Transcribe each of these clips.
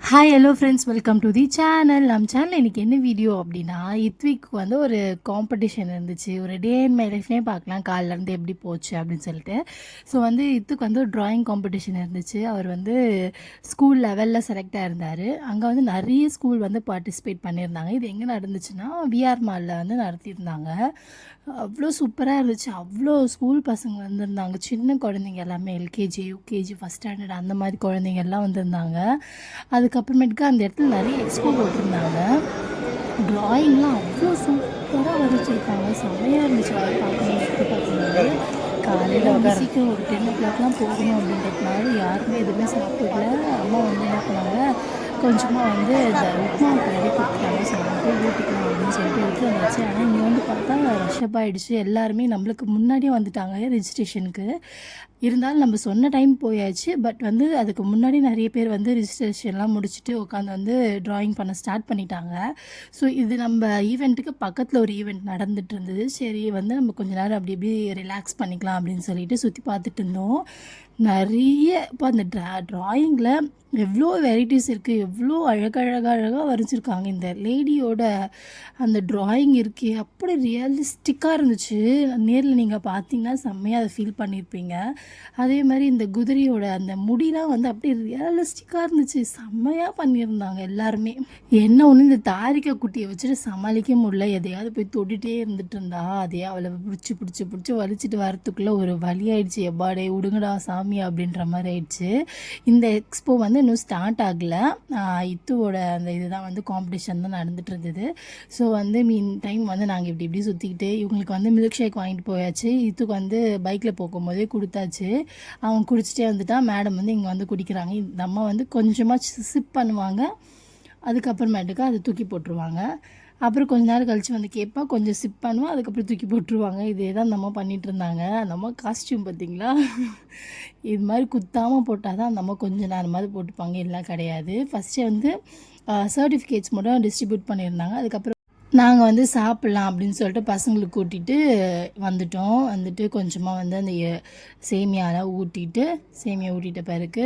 Hi hello friends, welcome to the channel. நம்ம சேனலில் இன்றைக்கி என்ன வீடியோ அப்படின்னா, இத்விக்கு வந்து ஒரு காம்படிஷன் இருந்துச்சு. ஒரு டே இன் மை லைஃப்னே பார்க்கலாம், காலிலேருந்து எப்படி போச்சு அப்படின்னு சொல்லிட்டு. ஸோ வந்து இத்துக்கு வந்து ஒரு ட்ராயிங் காம்படிஷன் இருந்துச்சு. அவர் வந்து ஸ்கூல் லெவலில் செலக்ட் ஆகிருந்தார். அங்கே வந்து நிறைய ஸ்கூல் வந்து பார்ட்டிசிபேட் பண்ணியிருந்தாங்க. இது எங்கே நடந்துச்சுன்னா விஆர் மாலில் வந்து நடத்தியிருந்தாங்க. அவ்வளோ சூப்பராக இருந்துச்சு. அவ்வளோ ஸ்கூல் பசங்க வந்திருந்தாங்க. சின்ன குழந்தைங்க எல்லாமே எல்கேஜி, யூகேஜி, ஃபஸ்ட் ஸ்டாண்டர்ட் அந்த மாதிரி குழந்தைங்க எல்லாம் வந்திருந்தாங்க. அதுக்கப்புறமேட்டுக்கு அந்த இடத்துல நிறைய எக்ஸ்போ போட்டிருந்தாங்க. ட்ராயிங்லாம் அவ்வளோ சூப்பராக வரைஞ்சிருக்காங்க. செம்மையாக இருந்துச்சு. அதை பார்க்கணும் சுற்றி பார்க்கும்போது காலையில் வந்து சீக்கிரம் ஒரு 10 o'clockலாம் போகணும் அப்படின்றதுனால யாருமே எதுவுமே சாப்பிடல. அம்மா வந்து என்ன பண்ணாங்க, கொஞ்சமாக வந்து இந்த உப்புமா கிளறி கொடுத்துட்டாங்க. ஸோ நம்ம போய் ஊட்டிக்கலாம் அப்படின்னு சொல்லிட்டு எடுத்து வந்தாச்சு. ஆனால் இங்கே வந்து பார்த்தா ரஷ்அப் ஆகிடுச்சு. எல்லாருமே நம்மளுக்கு முன்னாடியே வந்துட்டாங்க ரெஜிஸ்ட்ரேஷனுக்கு. இருந்தாலும் நம்ம சொன்ன டைம் போயாச்சு. பட் வந்து அதுக்கு முன்னாடி நிறைய பேர் வந்து ரிஜிஸ்ட்ரேஷன்லாம் முடிச்சுட்டு உட்காந்து வந்து ட்ராயிங் பண்ண ஸ்டார்ட் பண்ணிட்டாங்க. ஸோ இது நம்ம ஈவெண்ட்டுக்கு பக்கத்தில் ஒரு ஈவெண்ட் நடந்துட்டு இருந்தது. சரி வந்து நம்ம கொஞ்ச நேரம் அப்படி இப்படி ரிலாக்ஸ் பண்ணிக்கலாம் அப்படின்னு சொல்லிட்டு சுற்றி பார்த்துட்டு இருந்தோம். நிறைய இப்போ அந்த ட்ராயிங்கில் எவ்வளோ வெரைட்டிஸ் இருக்குது, எவ்வளோ அழகாக வரைஞ்சிருக்காங்க. இந்த லேடியோட அந்த ட்ராயிங் இருக்கே அப்படி ரியலிஸ்டிக்காக இருந்துச்சு. நேரில் நீங்கள் பார்த்தீங்கன்னா செம்மையாக அதை ஃபீல் பண்ணியிருப்பீங்க. அதே மாதிரி இந்த குதிரையோட அந்த முடிலாம் வந்து அப்படியே ரியலிஸ்டிக்காக இருந்துச்சு. செம்மையாக பண்ணியிருந்தாங்க எல்லாருமே. என்ன ஒன்று, இந்த தாரிக்கா குட்டியை வச்சுட்டு சமாளிக்க முடியல. எதையாவது போய் தொட்டுகிட்டே இருந்துட்டு இருந்தா அதையே அவளை பிடிச்சி வலிச்சிட்டு வரத்துக்குள்ளே ஒரு வழி ஆயிடுச்சு. எப்பாடே உடுங்கடா சாமி அப்படின்ற மாதிரி ஆயிடுச்சு. இந்த எக்ஸ்போ வந்து இன்னும் ஸ்டார்ட் ஆகலை. இத்துவோட அந்த இதுதான் வந்து காம்படிஷன் தான் நடந்துட்டு இருந்தது. ஸோ வந்து மீன் டைம் வந்து நாங்கள் இப்படி சுற்றிக்கிட்டு இவங்களுக்கு வந்து மில்க் ஷேக் வாங்கிட்டு போயாச்சு. இத்துக்கு வந்து பைக்கில் போகும்போதே கொடுத்தாச்சு. அவங்க குடிச்சிட்டே வந்துட்டால் மேடம் வந்து இங்கே வந்து குடிக்கிறாங்க. இந்த அம்மா வந்து கொஞ்சமாக சிப் பண்ணுவாங்க, அதுக்கப்புறமேட்டுக்கு அதை தூக்கி போட்டுருவாங்க. அப்புறம் கொஞ்ச நேரம் கழித்து வந்து கேட்பா, கொஞ்சம் சிப் பண்ணுவோம், அதுக்கப்புறம் தூக்கி போட்டுருவாங்க. இதே தான் அந்த அம்மா பண்ணிகிட்டு இருந்தாங்க. அந்த அம்மா காஸ்ட்யூம் பார்த்திங்களா, இது மாதிரி குத்தாமல் போட்டால் தான் அந்த அம்மா கொஞ்சம் நேரமாவது போட்டுப்பாங்க, எல்லாம் கிடையாது. ஃபஸ்ட்டே வந்து சர்டிஃபிகேட்ஸ் மட்டும் டிஸ்ட்ரிபியூட் பண்ணியிருந்தாங்க. அதுக்கப்புறம் நாங்கள் வந்து சாப்பிட்லாம் அப்படின்னு சொல்லிட்டு பசங்களுக்கு கூட்டிகிட்டு வந்துட்டு கொஞ்சமாக வந்து அந்த சேமியாலாம் சேமியா ஊட்டிட்ட பிறகு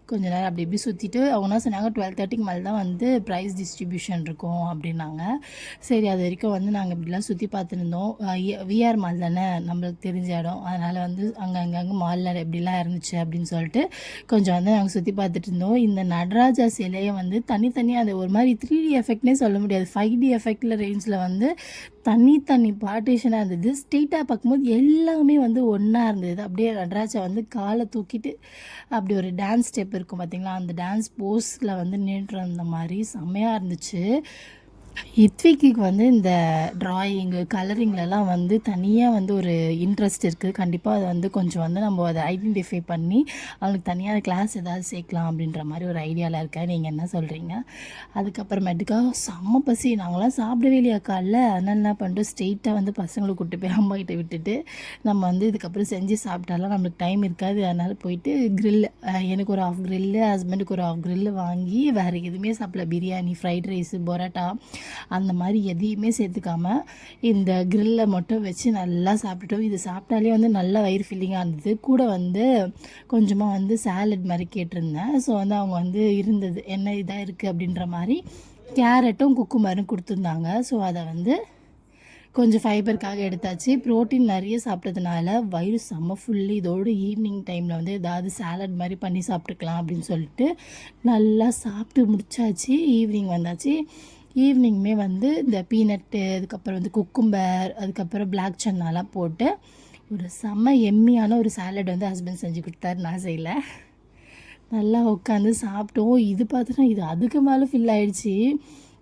கொஞ்சம் நேரம் அப்படி இப்படி சுற்றிட்டு அவங்க சொன்னாங்க 12:30க்கு மேலே தான் வந்து ப்ரைஸ் டிஸ்ட்ரிபியூஷன் இருக்கும் அப்படின்னாங்க. சரி, அது வரைக்கும் வந்து நாங்கள் இப்படிலாம் சுற்றி பார்த்துருந்தோம். விஆர் மால் தானே, நம்மளுக்கு தெரிஞ்ச இடம், அதனால் வந்து அங்கங்கே மாலில் எப்படிலாம் இருந்துச்சு அப்படின்னு சொல்லிட்டு கொஞ்சம் வந்து நாங்கள் சுற்றி பார்த்துட்டு இருந்தோம். இந்த நடராஜா சிலையை வந்து தனித்தனியாக அது ஒரு மாதிரி 3D எஃபெக்ட்னே சொல்ல முடியாது, 5D எஃபெக்டில் ரேஞ்சில் வந்து தனி பார்ட்டிஷனாக இருந்தது. ஸ்ட்ரெயிட்டாக பார்க்கும்போது எல்லாமே வந்து ஒன்றா இருந்தது. அப்படியே நடராஜா வந்து காலை தூக்கிட்டு அப்படி ஒரு டான்ஸ் ஸ்டெப் இருக்கும் பார்த்திங்களா, அந்த டான்ஸ் போஸில் வந்து நின்று அந்த மாதிரி செம்மையாக இருந்துச்சு. இத்விக்கு வந்து இந்த ட்ராயிங்கு கலரிங்லலாம் வந்து தனியாக வந்து ஒரு இன்ட்ரெஸ்ட் இருக்குது. கண்டிப்பாக அதை வந்து கொஞ்சம் வந்து நம்ம அதை ஐடென்டிஃபை பண்ணி அவனுக்கு தனியாக கிளாஸ் ஏதாவது சேர்க்கலாம் அப்படின்ற மாதிரி ஒரு ஐடியாவில் இருக்கேன். நீங்கள் என்ன சொல்கிறீங்க? அதுக்கப்புறமேட்டுக்கா செம்ம பசி, நாங்களாம் சாப்பிடவே இல்லையா காலைல. அதனால் என்ன பண்ணிட்டு ஸ்ட்ரெயிட்டாக வந்து பசங்களை கூப்பிட்டு போய் அம்மா கிட்ட விட்டுட்டு நம்ம வந்து இதுக்கப்புறம் செஞ்சு சாப்பிட்டாலாம் நம்மளுக்கு டைம் இருக்காது. அதனால் போயிட்டு க்ரில், எனக்கு ஒரு 1/2 க்ரில்லு, ஹஸ்பண்டுக்கு ஒரு 1/2 க்ரில்லு வாங்கி வேறு எதுவுமே சாப்பிடல. பிரியாணி, ஃப்ரைட் ரைஸு, பரோட்டா அந்த மாதிரி எதையுமே சேர்த்துக்காமல் இந்த க்ரில்லை மட்டும் வச்சு நல்லா சாப்பிட்டுட்டோம். இது சாப்பிட்டாலே வந்து நல்லா வயிறு ஃபில்லிங்காக இருந்தது. கூட வந்து கொஞ்சமாக வந்து சாலட் மாதிரி கேட்டிருந்தேன். ஸோ வந்து அவங்க வந்து இருந்தது என்ன இதாக இருக்குது அப்படின்ற மாதிரி கேரட்டும் குக்கும்பரும் கொடுத்துருந்தாங்க. ஸோ அதை வந்து கொஞ்சம் ஃபைபருக்காக எடுத்தாச்சு. ப்ரோட்டீன் நிறைய சாப்பிட்டதுனால வயிறு செம்ம ஃபுல்லு. இதோடு ஈவினிங் டைமில் வந்து ஏதாவது சாலட் மாதிரி பண்ணி சாப்பிட்டுக்கலாம் அப்படின்னு சொல்லிட்டு நல்லா சாப்பிட்டு முடிச்சாச்சு. ஈவினிங் வந்தாச்சு. ஈவினிங்குமே வந்து இந்த பீனட்டு, அதுக்கப்புறம் வந்து குக்கும்பர், அதுக்கப்புறம் பிளாக் சன்னாலாம் போட்டு ஒரு செம்ம எம்மியான ஒரு சாலட் வந்து ஹஸ்பண்ட் செஞ்சு கொடுத்தாரு, நான் செய்யலை. நல்லா உட்காந்து சாப்பிட்டோம். இது பார்த்தோன்னா இது அதுக்கு மேலே ஃபில் ஆகிடுச்சி.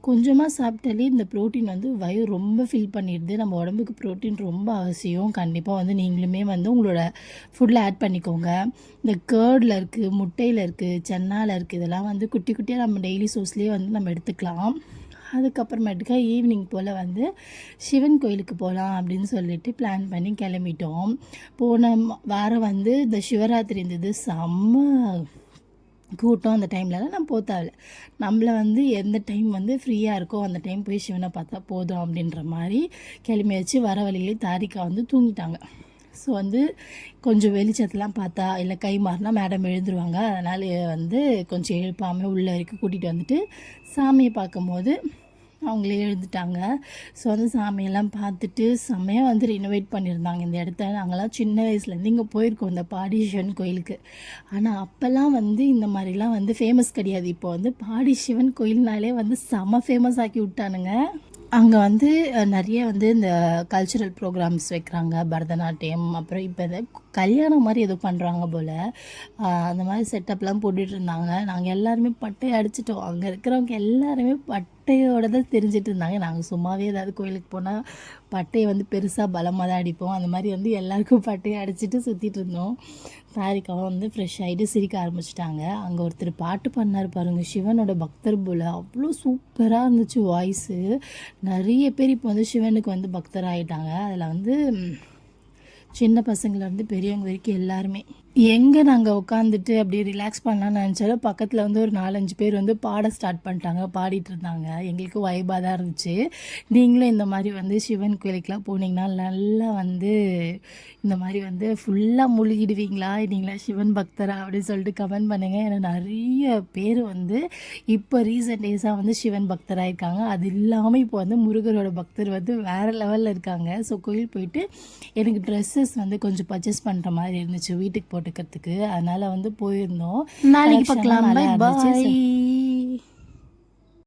கொஞ்சமாக சாப்பிட்டாலே இந்த ப்ரோட்டீன் வந்து வயிறு ரொம்ப ஃபில் பண்ணிடுது. நம்ம உடம்புக்கு ப்ரோட்டீன் ரொம்ப அவசியம். கண்டிப்பாக வந்து நீங்களுமே வந்து உங்களோட ஃபுட்டில் ஆட் பண்ணிக்கோங்க. இந்த கேர்டில் இருக்குது, முட்டையில் இருக்குது, சென்னாவில் இருக்குது, இதெல்லாம் வந்து குட்டி குட்டியாக நம்ம டெய்லி சோர்ஸ்லேயே வந்து நம்ம எடுத்துக்கலாம். அதுக்கப்புறமேட்டுக்கா ஈவினிங் போல் வந்து சிவன் கோயிலுக்கு போகலாம் அப்படின்னு சொல்லிட்டு பிளான் பண்ணி கிளம்பிட்டோம். போன வாரம் வந்து இந்த சிவராத்திரி இருந்தது. செம்ம கூட்டம். அந்த டைம்லலாம் நான் போத்தாவில்லை. நம்மளை வந்து எந்த டைம் வந்து ஃப்ரீயாக இருக்கோ அந்த டைம் போய் சிவனை பார்த்தா போதும் அப்படின்ற மாதிரி கிளம்பி வச்சு வர வழியிலே தாரிக்கா வந்து தூங்கிட்டாங்க. ஸோ வந்து கொஞ்சம் வெளிச்சத்தெலாம் பார்த்தா இல்லை கை மாறினா மேடம் எழுந்துருவாங்க. அதனால் வந்து கொஞ்சம் எழுப்பாமல் உள்ளே வரைக்கும் கூட்டிகிட்டு வந்துட்டு சாமியை பார்க்கும்போது அவங்களே எழுந்துட்டாங்க. ஸோ வந்து சாமியெல்லாம் பார்த்துட்டு செம்மையாக வந்து ரினோவேட் பண்ணியிருந்தாங்க இந்த இடத்த. நாங்கள்லாம் சின்ன வயசுலேருந்து இங்கே போயிருக்கோம் இந்த பாடி சிவன் கோயிலுக்கு. ஆனால் அப்போல்லாம் வந்து இந்த மாதிரிலாம் வந்து ஃபேமஸ் கிடையாது. இப்போ வந்து பாடி சிவன் கோயில்னாலே வந்து செம ஃபேமஸ் ஆக்கி விட்டானுங்க. அங்கே வந்து நிறைய வந்து இந்த கல்ச்சுரல் ப்ரோக்ராம்ஸ் வைக்கிறாங்க. பரதநாட்டியம், அப்புறம் இப்போ இந்த கல்யாணம் மாதிரி ஏதோ பண்ணுறாங்க போல். அந்த மாதிரி செட்டப்லாம் போட்டுட்ருந்தாங்க. நாங்கள் எல்லாருமே பட்டையை அடிச்சிட்டோம். அங்கே இருக்கிறவங்க எல்லாருமே பட்டையோடு தான் தெரிஞ்சிட்டு இருந்தாங்க. நாங்கள் சும்மாவே ஏதாவது கோயிலுக்கு போனால் பட்டையை வந்து பெருசாக பலமாக தான் அடிப்போம். அந்த மாதிரி வந்து எல்லாருக்கும் பட்டையை அடிச்சுட்டு சுற்றிட்டு இருந்தோம். தாரிக்காவும் வந்து ஃப்ரெஷ் ஆகிட்டு சிரிக்க ஆரம்பிச்சிட்டாங்க. அங்கே ஒருத்தர் பாட்டு பண்ணார் பாருங்கள், சிவனோட பக்தர் போல். அவ்வளோ சூப்பராக இருந்துச்சு வாய்ஸு. நிறைய பேர் இப்போ வந்து சிவனுக்கு வந்து பக்தர் ஆகிட்டாங்க. அதில் வந்து சின்ன பசங்கள்லேருந்து பெரியவங்க வரைக்கும் எல்லாருமே. எங்கே நாங்கள் உட்காந்துட்டு அப்படியே ரிலாக்ஸ் பண்ணலான்னு நினச்சாலும் பக்கத்தில் வந்து ஒரு 4-5 பேர் வந்து பாட ஸ்டார்ட் பண்ணிட்டாங்க, பாடிட்டு இருந்தாங்க. எங்களுக்கு வைபாக தான் இருந்துச்சு. நீங்களும் இந்த மாதிரி வந்து சிவன் கோயிலுக்கெலாம் போனீங்கன்னா நல்லா வந்து இந்த மாதிரி வந்து ஃபுல்லாக மூழ்கிடுவீங்களா, நீங்களா சிவன் பக்தரா அப்படின்னு சொல்லிட்டு கமெண்ட் பண்ணுங்கள். ஏன்னா நிறைய பேர் வந்து இப்போ ரீசெண்ட் டேஸாக வந்து சிவன் பக்தராக இருக்காங்க. அது இல்லாமல் இப்போ வந்து முருகரோட பக்தர் வந்து வேறு லெவலில் இருக்காங்க. ஸோ கோயில் போயிட்டு எனக்கு ட்ரெஸ்ஸஸ் வந்து கொஞ்சம் பர்ச்சேஸ் பண்ணுற மாதிரி இருந்துச்சு வீட்டுக்கு போட்டுக்கிறதுக்கு. அதனால் வந்து போயிருந்தோம். நாளைக்கு பார்க்கலாம். Bye bye.